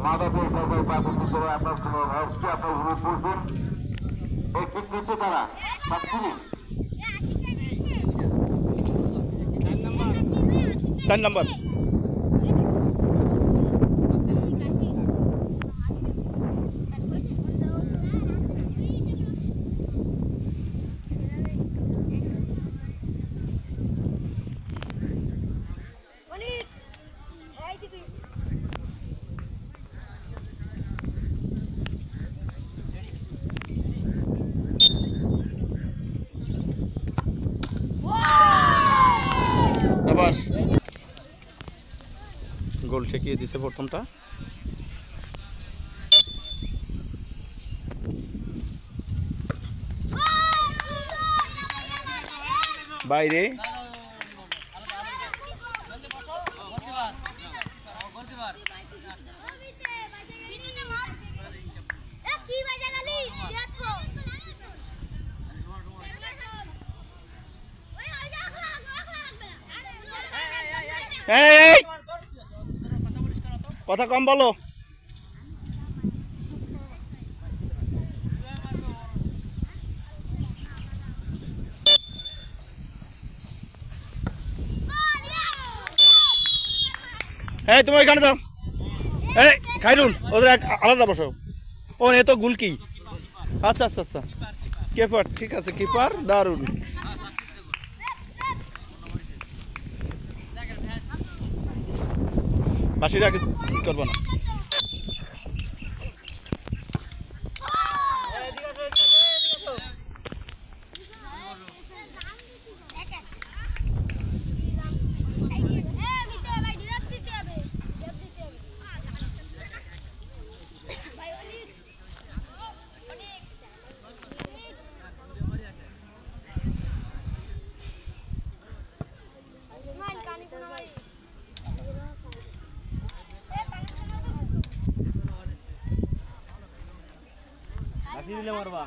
মাদকের সবাই পাবলিক করে আপনার কোনো ভাবছি আপনার গ্রুপ করবেন এই ঠিক নিচ্ছে তারা সাতত্রিশ 4 নম্বর আবার গোল ঠেকিয়ে দিছে প্রথমটা বাইরে কথা কম বলো এই তুমি এখানে যাও এই খাইরুল ওদের আলাদা বসো ও এ তো গুল কি আচ্ছা আচ্ছা আচ্ছা কিপার ঠিক আছে কিপার দারুন বাসির আগে করবো না দিলে মারবা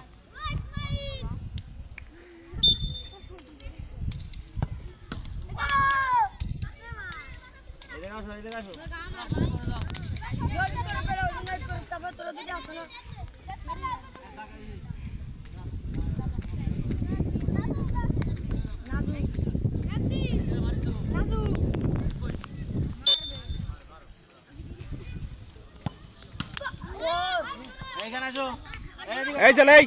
এদিকে আসো এদিকে আসো তারপর তোরা দিকে আসো না এইখানে আসো এই চল এই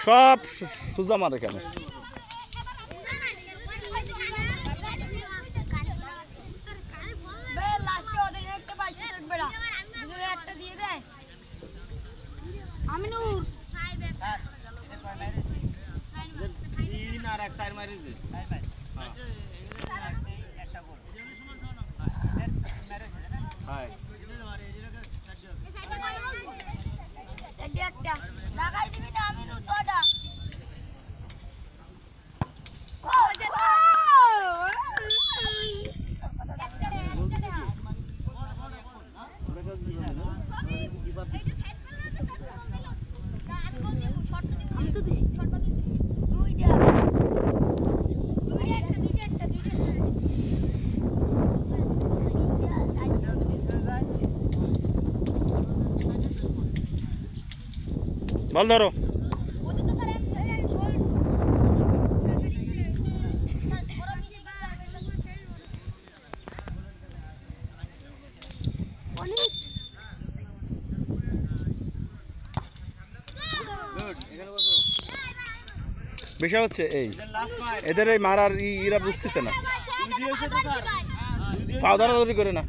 সব সুজা মার এখানে আমিনুর তিন আর এক সাইড মারিছে একটা গোল হাই একটা লাগাই দিবি না আমিনুর ছটা আমি তো দিছি শর্টটা দুইটা বল ধরো বিষয় হচ্ছে এই এদের এই মারার ইরা বুঝতেছে না পাও ধরাধরি করে না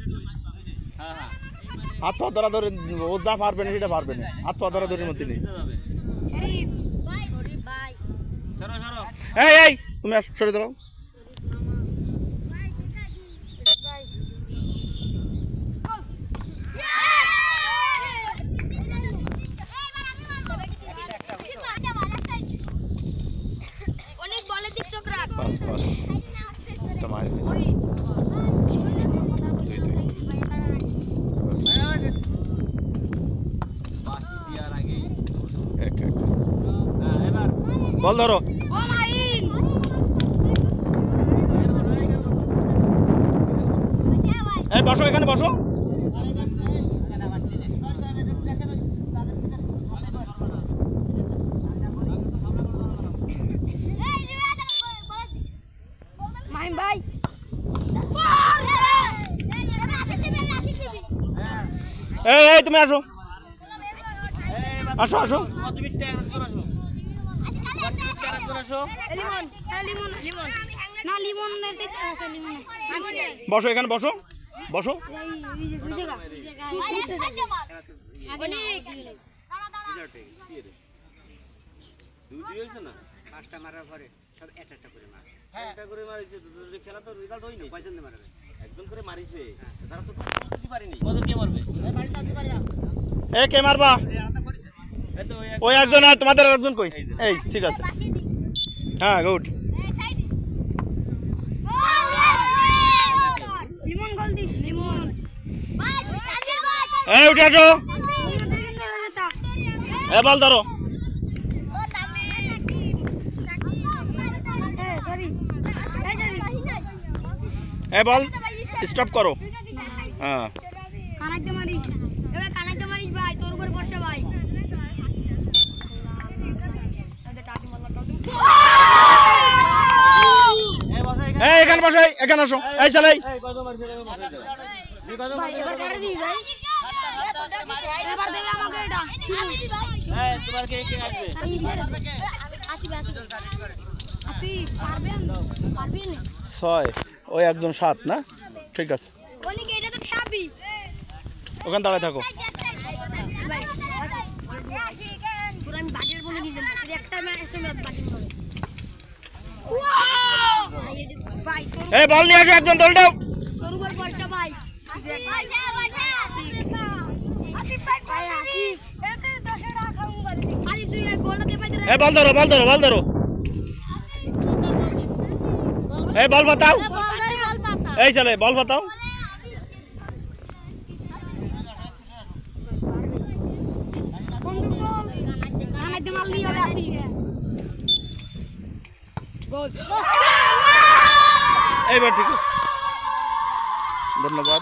হাত পা ধরাধরি ও যা পারবে না সেটা পারবে না হাত পা ধরাধরির মধ্যে নেই এই এই তুমি সরে দাঁড়াও অনেক বলে দিক চোখ রাখ পাস পাস মারি দিছে। ওই এক এক বল ধরো। ও মাইন এই বসো, এখানে বসো। মাইন ভাই এই এই তুমি আসো, আসো আসো। লিমন লিমন লিমন না লিমন আছে লিমন বসো, এখানে বসো, বসো। অনেক পাঁচটা মারার পরে সব একটা করে মারে। একটা করে মারিছে তো খেলা তো রেজাল্ট হয়নি। কয়জন মারবে? একজন করে মারিছে। তারা তো কিছু পারেনি। কত কে মারবে? এ কে মারবা? ওই একজন, আর তোমাদের একজন কই? এই ঠিক আছে, হ্যাঁ good. Limon goal this Limon এই উঠে আসো, এ বল ধরো। এ বল স্টপ করো। হ্যাঁ কানাইতে মারিস, এবার কানাইতে মারিস ভাই, তোর উপর বর্ষা ভাই। এই এখানে বসো, এখানে আসো। এই চলে ভাই এবার কারে দিই ভাই, এবার দেবে আমাকে এটা। এই তোমার কে কে আসবে? আসি পারবেন পারবেন 6, ওই একজন 7 না? ঠিক আছে, অনেক এটা তো ঠাবি ওখানে দাঁড়ায় থাকো। পুরো আমি বাজের বলে দিলাম, একটা ম্যাচ এসে বাজের বলে ভাই এই বল নিয়ে আসো, একজন দল দাও। তোর উপর বর্ষা ভাই। এই বল ধরো, বল ধরো, বল ধরো। এই বল বাতাও, এই চলে বল বাতাও। এইবার ঠিক আছে, ধন্যবাদ।